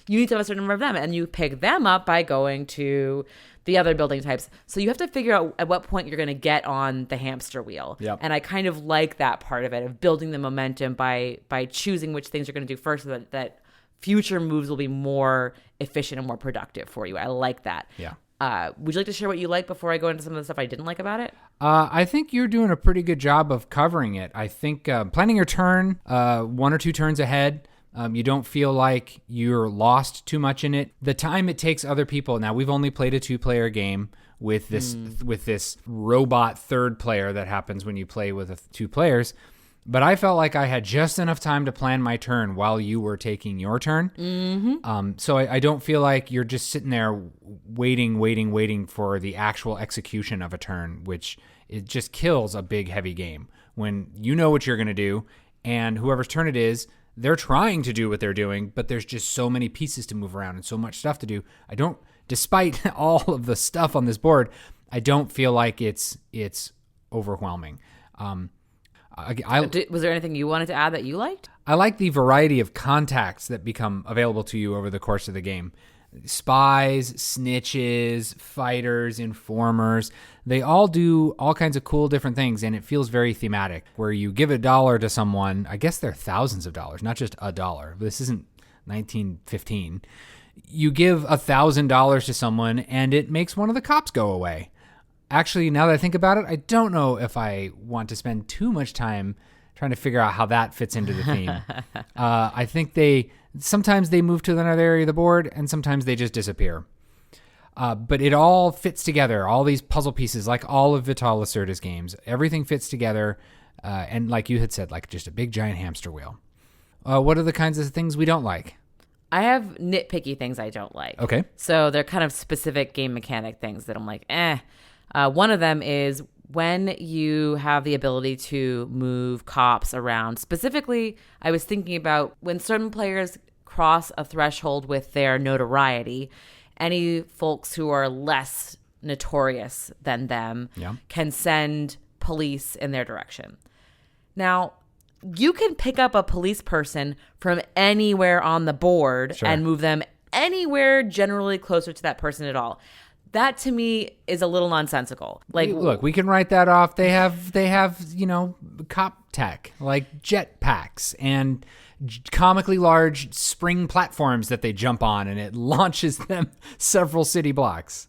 you need to have a certain number of them, and you pick them up by going to the other building types. So you have to figure out at what point you're going to get on the hamster wheel. Yep. And I kind of like that part of it, of building the momentum by choosing which things you're going to do first, so that future moves will be more efficient and more productive for you. I like that. Yeah. Would you like to share what you like before I go into some of the stuff I didn't like about it? I think you're doing a pretty good job of covering it. I think planning your turn 1 or 2 turns ahead, you don't feel like you're lost too much in it. The time it takes other people. Now, we've only played a 2-player game with this robot third player that happens when you play with 2 players. But I felt like I had just enough time to plan my turn while you were taking your turn. Mm-hmm. So I don't feel like you're just sitting there waiting for the actual execution of a turn, which it just kills a big, heavy game. When you know what you're going to do, and whoever's turn it is, they're trying to do what they're doing, but there's just so many pieces to move around and so much stuff to do. Despite all of the stuff on this board, I don't feel like it's overwhelming. Was there anything you wanted to add that you liked? I like the variety of contacts that become available to you over the course of the game. Spies, snitches, fighters, informers, they all do all kinds of cool different things, and it feels very thematic, where you give $1 to someone. I guess they're thousands of dollars, not just $1. This isn't 1915. You give $1,000 to someone, and it makes one of the cops go away. Actually, now that I think about it, I don't know if I want to spend too much time trying to figure out how that fits into the theme. I think sometimes they move to another area of the board, and sometimes they just disappear. But it all fits together, all these puzzle pieces, like all of Vital Lacerda's games. Everything fits together, and like you had said, like just a big giant hamster wheel. What are the kinds of things we don't like? I have nitpicky things I don't like. Okay. So they're kind of specific game mechanic things that I'm like, one of them is when you have the ability to move cops around. Specifically, I was thinking about when certain players cross a threshold with their notoriety, any folks who are less notorious than them can send police in their direction. Now, you can pick up a police person from anywhere on the board and move them anywhere generally closer to that person at all. That to me is a little nonsensical. Like, look, we can write that off. They have cop tech like jet packs and comically large spring platforms that they jump on, and it launches them several city blocks.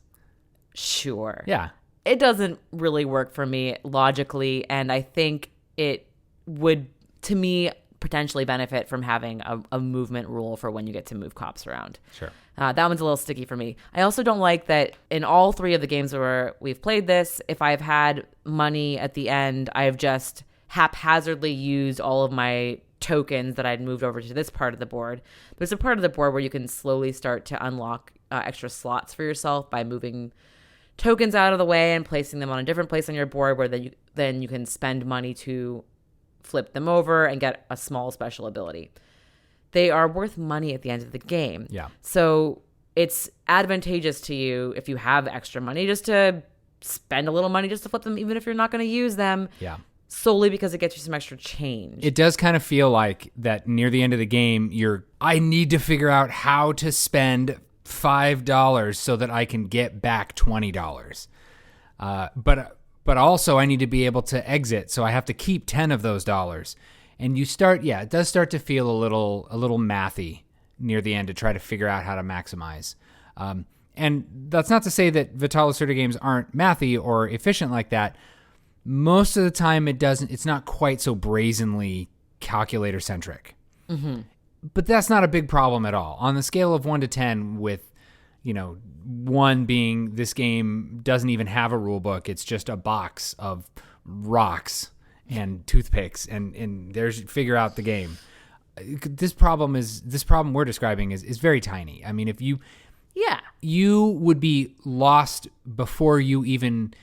Sure. Yeah. It doesn't really work for me logically, and I think it would, to me, potentially benefit from having a movement rule for when you get to move cops around. Sure. That one's a little sticky for me. I also don't like that in all three of the games where we've played this, if I've had money at the end, I've just haphazardly used all of my tokens that I'd moved over to this part of the board. There's a part of the board where you can slowly start to unlock extra slots for yourself by moving tokens out of the way and placing them on a different place on your board, where then you can spend money to flip them over and get a small special ability. They are worth money at the end of the game. Yeah. So it's advantageous to you if you have extra money just to spend a little money just to flip them, even if you're not going to use them. Yeah. Solely because it gets you some extra change. It does kind of feel like that near the end of the game, I need to figure out how to spend $5 so that I can get back $20. But also I need to be able to exit, so I have to keep 10 of those dollars. And it does start to feel a little mathy near the end to try to figure out how to maximize. And that's not to say that Vital Lacerda games aren't mathy or efficient like that. Most of the time it's not quite so brazenly calculator centric. Mm-hmm. But that's not a big problem at all. On the scale of 1 to 10, with 1 being this game doesn't even have a rule book, it's just a box of rocks and toothpicks, and there's figure out the game. This problem we're describing is very tiny. I mean, if you would be lost before you even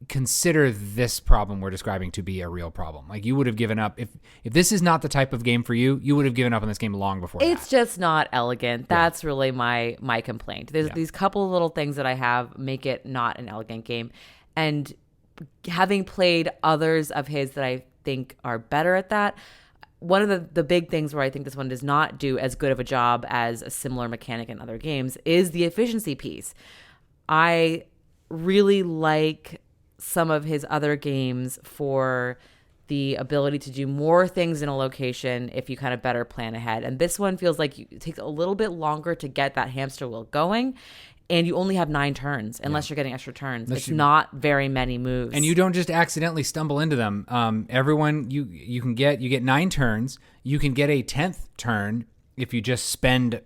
consider this problem we're describing to be a real problem. Like, you would have given up if this is not the type of game for you. You would have given up on this game long before. It's just not elegant. That's really my complaint. There's these couple little things that I have make it not an elegant game, and having played others of his that I think are better at that, one of the big things where I think this one does not do as good of a job as a similar mechanic in other games is the efficiency piece. I really like some of his other games for the ability to do more things in a location if you kind of better plan ahead. And this one feels like it takes a little bit longer to get that hamster wheel going, and you only have 9 turns unless you're getting extra turns. It's not very many moves. And you don't just accidentally stumble into them. Everyone, you get 9 turns. You can get a 10th turn if you just spend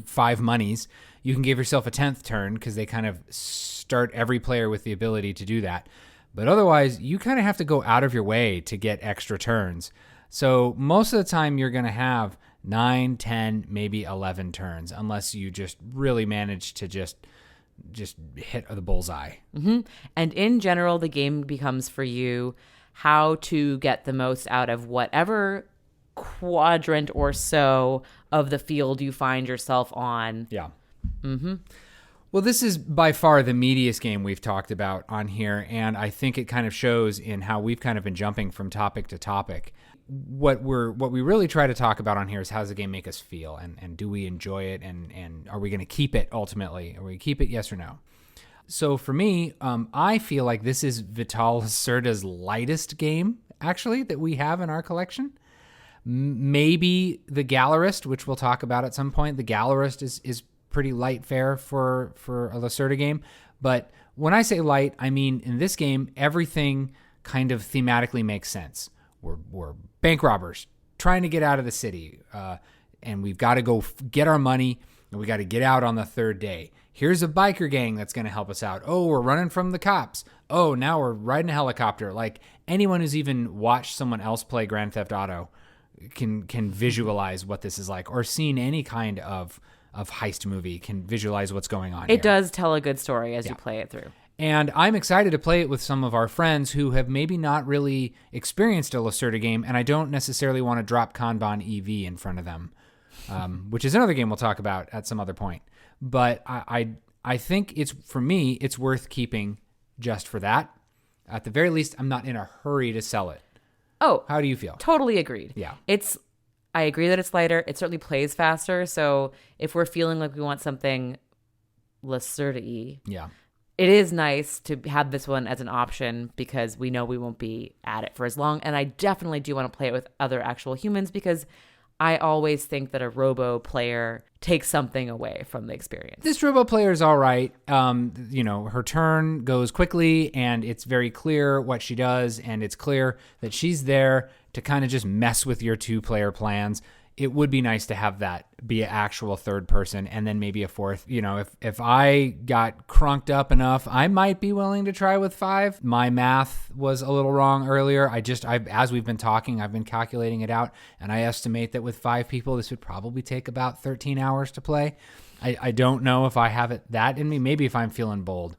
5 monies. You can give yourself a 10th turn because they kind of start every player with the ability to do that. But otherwise, you kind of have to go out of your way to get extra turns. So most of the time, you're going to have 9, 10, maybe 11 turns, unless you just really manage to just hit the bullseye. Mm-hmm. And in general, the game becomes for you how to get the most out of whatever quadrant or so of the field you find yourself on. Yeah. Mm-hmm. Well, this is by far the meatiest game we've talked about on here, and I think it kind of shows in how we've kind of been jumping from topic to topic. What we really try to talk about on here is, how does the game make us feel, and do we enjoy it, and are we going to keep it ultimately? Are we keep it, yes or no? So for me, I feel like this is Vital Lacerda's lightest game, actually, that we have in our collection. Maybe the Gallerist, which we'll talk about at some point. The Gallerist is pretty light fare for a Lacerda game. But when I say light, I mean in this game, everything kind of thematically makes sense. We're bank robbers trying to get out of the city, and we've got to go get our money. and we got to get out on the third day. Here's a biker gang that's going to help us out. Oh, we're running from the cops. Oh, now we're riding a helicopter. Like anyone who's even watched someone else play Grand Theft Auto can visualize what this is like, or seen any kind of heist movie can visualize what's going on. It does tell a good story as you play it through. And I'm excited to play it with some of our friends who have maybe not really experienced a Lacerda game, and I don't necessarily want to drop Kanban EV in front of them, which is another game we'll talk about at some other point. But I think for me, it's worth keeping just for that. At the very least, I'm not in a hurry to sell it. Oh, how do you feel? Totally agreed. Yeah. I agree that it's lighter. It certainly plays faster. So if we're feeling like we want something Lacerda-y, yeah, it is nice to have this one as an option because we know we won't be at it for as long. And I definitely do want to play it with other actual humans because I always think that a robo player takes something away from the experience. This robo player is all right. Her turn goes quickly, and it's very clear what she does, and it's clear that she's there to kind of just mess with your two-player plans. It would be nice to have that be an actual third person and then maybe a fourth. If I got crunked up enough, I might be willing to try with 5. My math was a little wrong earlier. As we've been talking, I've been calculating it out, and I estimate that with 5 people, this would probably take about 13 hours to play. I don't know if I have that in me. Maybe if I'm feeling bold.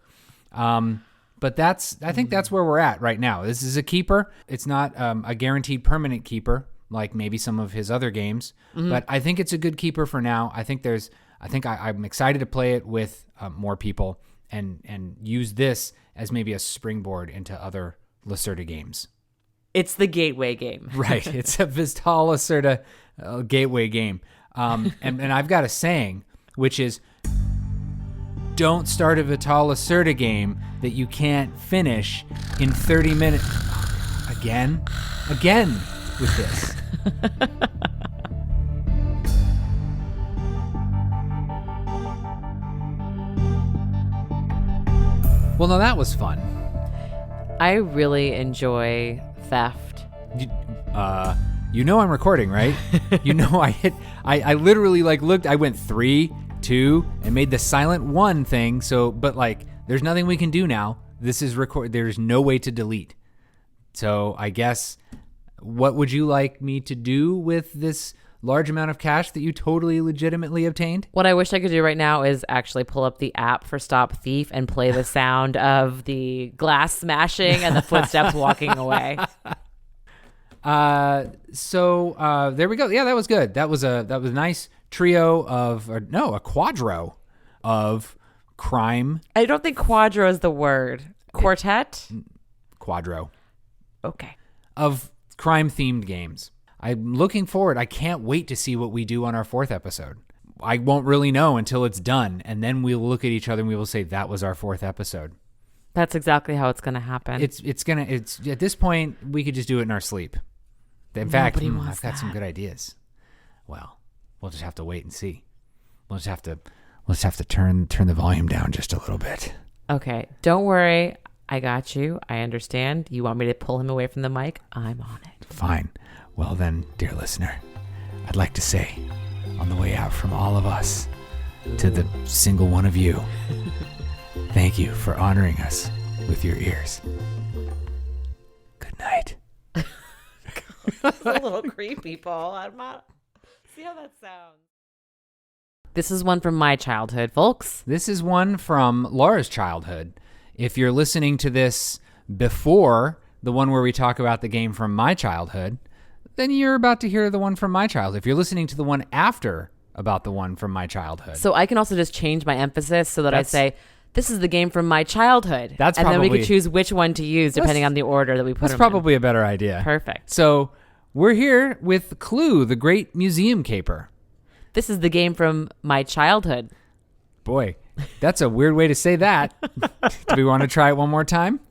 But I think that's where we're at right now. This is a keeper. It's not a guaranteed permanent keeper like maybe some of his other games, but I think it's a good keeper for now. I'm excited to play it with more people and use this as maybe a springboard into other Lacerda games. It's the gateway game. Right. It's a Vistal Lacerda gateway game. And I've got a saying, which is, don't start a Vital Lacerda game that you can't finish in 30 minutes. Again with this. Well, no, that was fun. I really enjoy theft. I'm recording, right? I literally looked, I went 3, 2, and made the silent 1 thing. So, but there's nothing we can do now. This is there's no way to delete. So I guess, what would you like me to do with this large amount of cash that you totally legitimately obtained? What I wish I could do right now is actually pull up the app for Stop Thief and play the sound of the glass smashing and the footsteps walking away. So there we go. Yeah, that was good. That was a nice trio a quadro of crime. I don't think quadro is the word. Quartet? Quadro. Okay. Of crime-themed games. I'm looking forward. I can't wait to see what we do on our 4th episode. I won't really know until it's done, and then we'll look at each other and we will say, that was our 4th episode. That's exactly how it's going to happen. It's at this point, we could just do it in our sleep. In fact, I've got some good ideas. Well, we'll just have to wait and see. We'll just have to turn the volume down just a little bit. Okay. Don't worry. I got you. I understand. You want me to pull him away from the mic? I'm on it. Fine. Well then, dear listener, I'd like to say, on the way out from all of us, to the single one of you, thank you for honoring us with your ears. Good night. That's a little creepy, Paul. See how that sounds. This is one from my childhood, folks. This is one from Laura's childhood. If you're listening to this before the one where we talk about the game from my childhood, then you're about to hear the one from my childhood. If you're listening to the one after about the one from my childhood. So I can also just change my emphasis so that I say, this is the game from my childhood. And then we can choose which one to use depending on the order that we put them in. That's probably a better idea. Perfect. So we're here with Clue, the Great Museum Caper. This is the game from my childhood. Boy, that's a weird way to say that. Do we want to try it one more time?